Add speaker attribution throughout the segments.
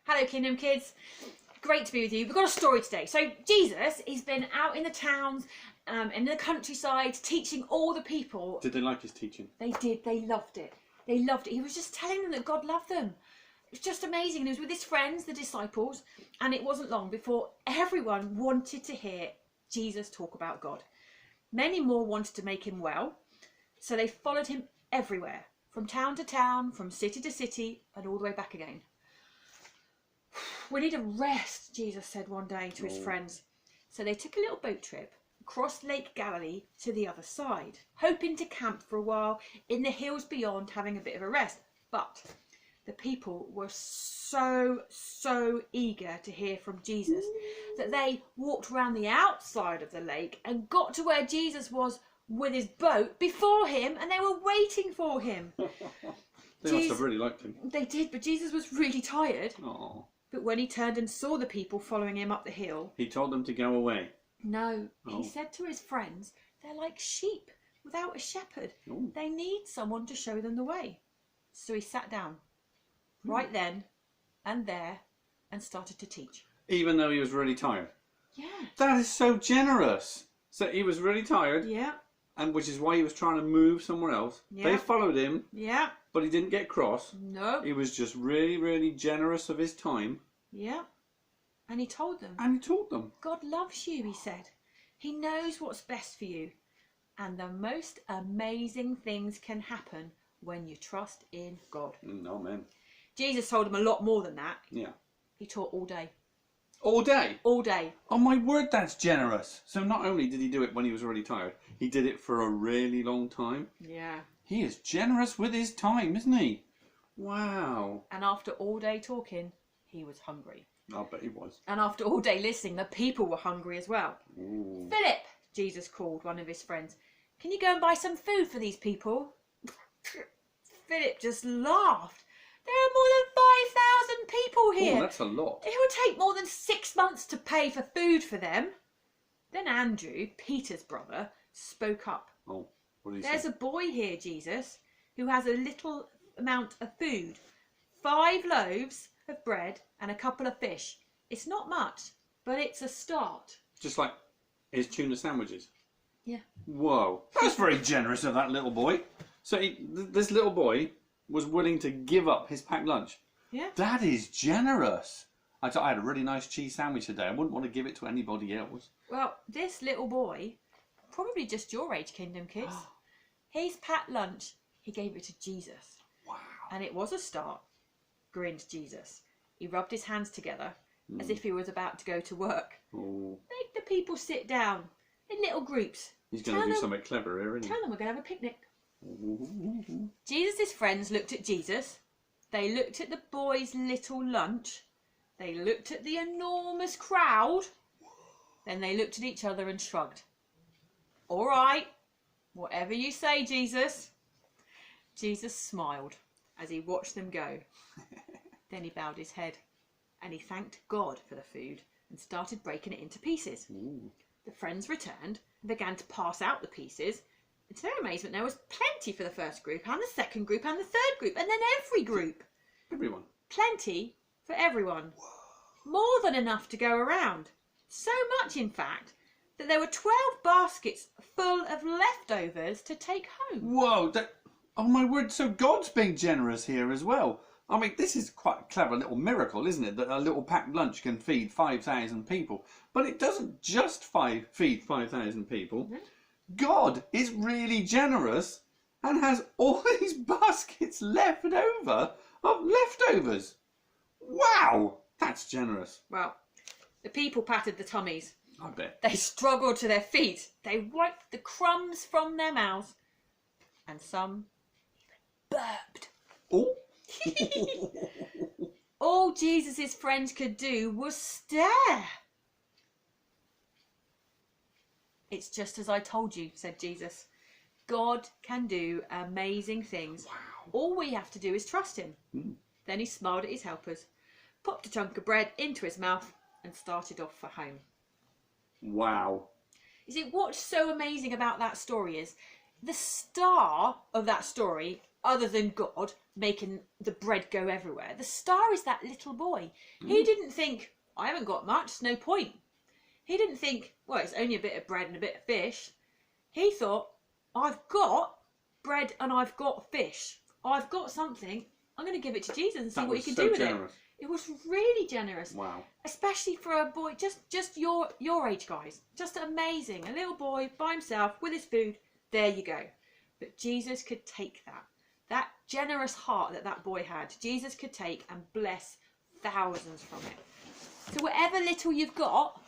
Speaker 1: Hello, Kingdom Kids. Great to be with you. We've got a story today. So Jesus, he's been out in the towns, in the countryside, teaching all the people.
Speaker 2: Did they like his teaching?
Speaker 1: They did. They loved it. They loved it. He was just telling them that God loved them. It was just amazing. And he was with his friends, the disciples, and it wasn't long before everyone wanted to hear Jesus talk about God. Many more wanted to make him well, so they followed him everywhere, from town to town, from city to city, and all the way back again. We need a rest, Jesus said one day to his friends. So they took a little boat trip across Lake Galilee to the other side, hoping to camp for a while in the hills beyond, having a bit of a rest. But the people were so eager to hear from Jesus that they walked around the outside of the lake and got to where Jesus was with his boat before him, and they were waiting for him.
Speaker 2: They must have really liked him.
Speaker 1: They did, but Jesus was really tired.
Speaker 2: Aww.
Speaker 1: But when he turned and saw the people following him up the hill...
Speaker 2: He told them to go away.
Speaker 1: No, he said to his friends, they're like sheep without a shepherd.
Speaker 2: Oh.
Speaker 1: They need someone to show them the way. So he sat down right then and there and started to teach.
Speaker 2: Even though he was really tired?
Speaker 1: Yeah.
Speaker 2: That is so generous. So he was really tired.
Speaker 1: Yeah.
Speaker 2: And which is why he was trying to move somewhere else.
Speaker 1: Yeah.
Speaker 2: They followed him.
Speaker 1: Yeah.
Speaker 2: But he didn't get cross.
Speaker 1: No.
Speaker 2: He was just really generous of his time.
Speaker 1: Yeah. And he told them.
Speaker 2: And he taught them.
Speaker 1: God loves you, he said. He knows what's best for you. And the most amazing things can happen when you trust in God.
Speaker 2: Amen.
Speaker 1: Jesus told them a lot more than that.
Speaker 2: Yeah.
Speaker 1: He taught all day.
Speaker 2: All day?
Speaker 1: All day.
Speaker 2: Oh my word, that's generous. So not only did he do it when he was really tired, he did it for a really long time.
Speaker 1: Yeah.
Speaker 2: He is generous with his time, isn't he? Wow.
Speaker 1: And after all day talking, he was hungry.
Speaker 2: I bet he was.
Speaker 1: And after all day listening, the people were hungry as well.
Speaker 2: Ooh.
Speaker 1: Philip, Jesus called one of his friends. Can you go and buy some food for these people? Philip just laughed. There are more than 5,000 people here.
Speaker 2: Oh, that's a lot.
Speaker 1: It would take more than 6 months to pay for food for them. Then Andrew, Peter's brother, spoke up.
Speaker 2: Oh, what did he
Speaker 1: There's
Speaker 2: say?
Speaker 1: a boy here, Jesus, who has a little amount of food. 5 loaves of bread and a couple of fish. It's not much, but it's a start.
Speaker 2: Just like his tuna sandwiches.
Speaker 1: Yeah.
Speaker 2: Whoa. That's very generous of that little boy. So this little boy was willing to give up his packed lunch.
Speaker 1: Yeah.
Speaker 2: That is generous. I had a really nice cheese sandwich today. I wouldn't want to give it to anybody else.
Speaker 1: Well, this little boy, probably just your age, Kingdom Kids, his packed lunch, he gave it to Jesus.
Speaker 2: Wow.
Speaker 1: And it was a start, grinned Jesus. He rubbed his hands together as if he was about to go to work.
Speaker 2: Oh.
Speaker 1: Make the people sit down in little groups.
Speaker 2: He's going to do something clever here, isn't he?
Speaker 1: Tell them we're going to have a picnic. Jesus' friends looked at Jesus. They looked at the boy's little lunch. They looked at the enormous crowd. Then they looked at each other and shrugged. All right, whatever you say, Jesus. Jesus smiled as he watched them go. Then he bowed his head and he thanked God for the food and started breaking it into pieces.
Speaker 2: Ooh.
Speaker 1: The friends returned and began to pass out the pieces. To their amazement, there was plenty for the first group and the second group and the third group and then every group.
Speaker 2: Everyone.
Speaker 1: Plenty for everyone. More than enough to go around. So much, in fact, that there were 12 baskets full of leftovers to take home.
Speaker 2: Whoa. Oh my word. So God's being generous here as well. I mean, this is quite a clever little miracle, isn't it? That a little packed lunch can feed 5,000 people. But it doesn't just feed 5,000 people.
Speaker 1: No.
Speaker 2: God is really generous and has all these baskets left over of leftovers. Wow, that's generous.
Speaker 1: Well, the people patted the tummies.
Speaker 2: I bet.
Speaker 1: They struggled to their feet. They wiped the crumbs from their mouths. And some even burped.
Speaker 2: Oh.
Speaker 1: All Jesus' friends could do was stare. It's just as I told you, said Jesus. God can do amazing things.
Speaker 2: Wow.
Speaker 1: All we have to do is trust him.
Speaker 2: Mm.
Speaker 1: Then he smiled at his helpers, popped a chunk of bread into his mouth and started off for home.
Speaker 2: Wow.
Speaker 1: You see, what's so amazing about that story is the star of that story, other than God, making the bread go everywhere. The star is that little boy. He didn't think, I haven't got much, no point. He didn't think, well, it's only a bit of bread and a bit of fish. He thought, I've got bread and I've got fish. I've got something. I'm going to give it to Jesus and see what he can do with it. It was really generous.
Speaker 2: Wow.
Speaker 1: Especially for a boy, just your age, guys. Just amazing. A little boy by himself with his food. There you go. But Jesus could take that generous heart that boy had. Jesus could take and bless thousands from it. So whatever little you've got,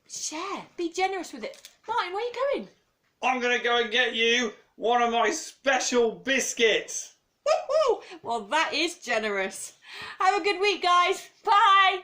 Speaker 1: share. Be generous with it. Martyn, where are you going?
Speaker 2: I'm going to go and get you one of my special biscuits.
Speaker 1: Well, that is generous. Have a good week, guys. Bye.